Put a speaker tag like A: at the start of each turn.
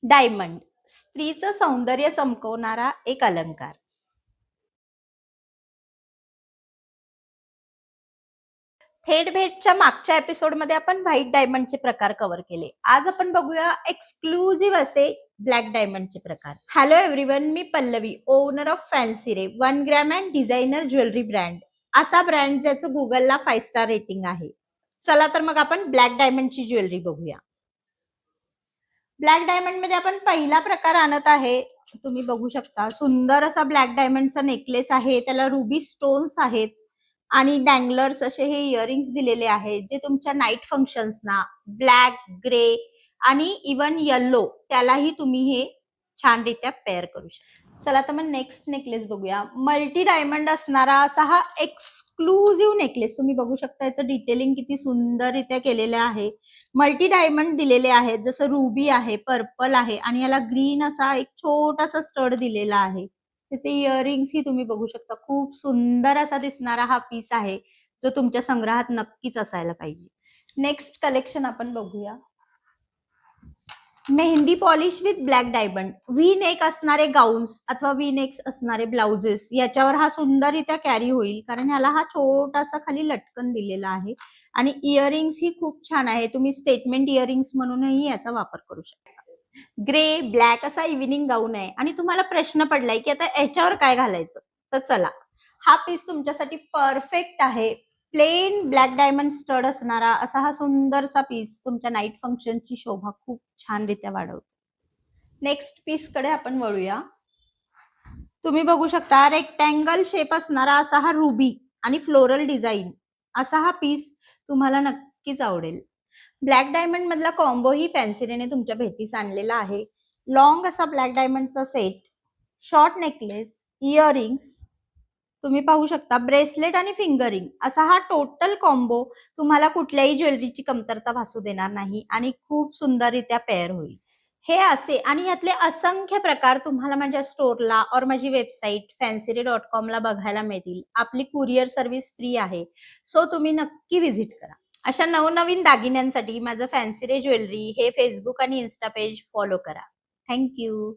A: Diamond स्त्रीचं सौंदर्य चमकवणारा एक अलंकार. थेट भेटच्या मागच्या एपिसोडमध्ये आपण व्हाईट डायमंडचे प्रकार कव्हर केले. आज आपण बघूया एक्सक्लुझिव्ह असे ब्लॅक डायमंडचे प्रकार. Hello everyone, me Pallavi, owner of fancy ray 1 gram and designer jewellery brand. असा ब्रँड ज्याचं गुगलला 5 स्टार रेटिंग आहे. चला तर मग आपण ब्लॅक डायमंडची ज्वेलरी बघूया. ब्लॅक डायमंड मध्ये आपण पहिला प्रकार आणत आहे. तुम्ही बघू शकता सुंदर असा ब्लॅक डायमंडचा नेकलेस आहे. त्याला रुबी स्टोन्स आहेत आणि डँगलर्स असे हे इयरिंग्स दिलेले आहेत, जे तुमच्या नाईट फंक्शन्सना ब्लॅक, ग्रे आणि इवन येल्लो त्यालाही तुम्ही हे छानरित्या पेअर करू शकता. चला तर मग नेक्स्ट नेकलेस बघूया. मल्टी डायमंड असणारा असा हा एक्सक्लुझिव्ह नेकलेस. तुम्ही बघू शकता याचं डिटेलिंग किती सुंदररित्या केलेलं आहे. मल्टी डायमंड दिलेले आहेत, जसं रुबी आहे, पर्पल आहे आणि याला ग्रीन असा एक छोटासा स्टड दिलेला आहे. त्याचे इयरिंग्स ही तुम्ही बघू शकता. खूप सुंदर असा दिसणारा हा पीस आहे, जो तुमच्या संग्रहात नक्कीच असायला पाहिजे. नेक्स्ट कलेक्शन आपण बघूया. Mehndi polish with black diamond. V neck असणारे गाऊन्स अथवा व्ही नेक्स असणारे ब्लाउजेस याच्यावर हा सुंदररित्या कॅरी होईल, कारण ह्याला हा छोटासा खाली लटकन दिलेला आहे आणि इयरिंग्स ही खूप छान आहे. तुम्ही स्टेटमेंट इयरिंग्स म्हणूनही याचा वापर करू शकता. ग्रे ब्लॅक असा इव्हिनिंग गाऊन आहे आणि तुम्हाला प्रश्न पडलाय की आता याच्यावर काय घालायचं, तर चला, हा पीस तुमच्यासाठी परफेक्ट आहे. प्लेन ब्लॅक डायमंड स्टड असणारा असा हा सुंदरसा पीस तुमच्या नाईट फंक्शनची शोभा खूप छानरित्या वाढवतो. नेक्स्ट पीस कडे आपण वळूया. तुम्ही बघू शकता रेक्टँगल शेप असणारा असा हा रुबी आणि फ्लोरल डिझाईन असा हा पीस तुम्हाला नक्कीच आवडेल. ब्लॅक डायमंड मधला कॉम्बो ही फॅन्सीरेने तुमच्या भेटीस आणलेला आहे. लॉंग असा ब्लॅक डायमंडचा सेट, शॉर्ट नेकलेस, इयरिंग्स, तुम्ही पाहू शकता ब्रेसलेट आणि फिंगरिंग असा हा टोटल कॉम्बो तुम्हाला कुठल्याही ज्वेलरीची कमतरता भासू देणार नाही आणि खूप सुंदररित्या पेअर होईल. हे असे आणि यातले असंख्य प्रकार तुम्हाला माझ्या स्टोअरला और माझी वेबसाईट fancyray.com ला बघायला मिळतील. आपली कुरिअर सर्व्हिस फ्री आहे, सो तुम्ही नक्की व्हिजिट करा. अशा नवनवीन दागिन्यांसाठी माझं फॅन्सी रे ज्वेलरी हे फेसबुक आणि इन्स्टा पेज फॉलो करा. थँक्यू.